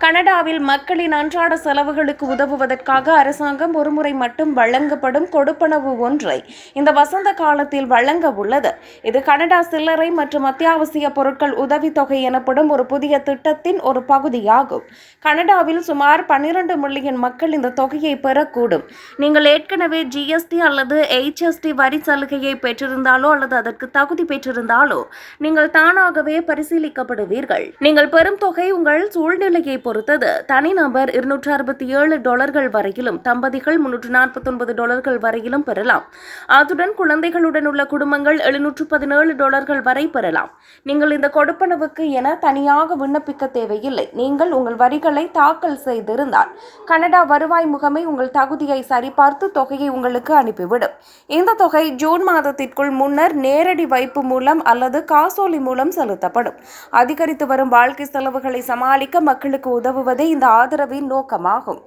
கனடாவில் மக்களின் அன்றாட செலவுகளுக்கு உதவுவதற்காக அரசாங்கம் ஒருமுறை மட்டும் வழங்கப்படும் கொடுப்பனவு ஒன்றை இந்த வசந்த காலத்தில் வழங்க உள்ளது. இது கனடா சில்லறை மற்றும் அத்தியாவசிய பொருட்கள் உதவித்தொகை எனப்படும் ஒரு புதிய திட்டத்தின் ஒரு பகுதியாகும். கனடாவில் சுமார் 12 மில்லியன் மக்கள் இந்த தொகையை பெறக்கூடும். நீங்கள் ஏற்கனவே ஜிஎஸ்டி அல்லது HST வரி சலுகையை பெற்றிருந்தாலோ அல்லது அதற்கு தகுதி பெற்றிருந்தாலோ நீங்கள் தானாகவே பரிசீலிக்கப்படுவீர்கள். நீங்கள் பெறும் தொகை உங்கள் சூழ்நிலையை பொறுத்தது. தனிநபர் $267 வரையிலும், தம்பதிகள் $349 வரையிலும் பெறலாம். அதுடன் குழந்தைகளுடன் உள்ள குடும்பங்கள் $717 வரை பெறலாம். நீங்கள் இந்த கொடுப்பனவுக்கு என தனியாக விண்ணப்பிக்க தேவையில்லை. நீங்கள் உங்கள் வரிகளை தாக்கல் செய்திருந்தால் கனடா வருவாய் முகமை உங்கள் தகுதியை சரிபார்த்து தொகையை உங்களுக்கு அனுப்பிவிடும். இந்த தொகை ஜூன் மாதத்திற்குள் முன்னர் நேரடி வைப்பு மூலம் அல்லது காசோலை மூலம் செலுத்தப்படும். அதிகரித்து வரும் வாழ்க்கை செலவுகளை சமாளிக்க மக்களுக்கு உதவுவதே இந்த ஆதரவின் நோக்கமாகும்.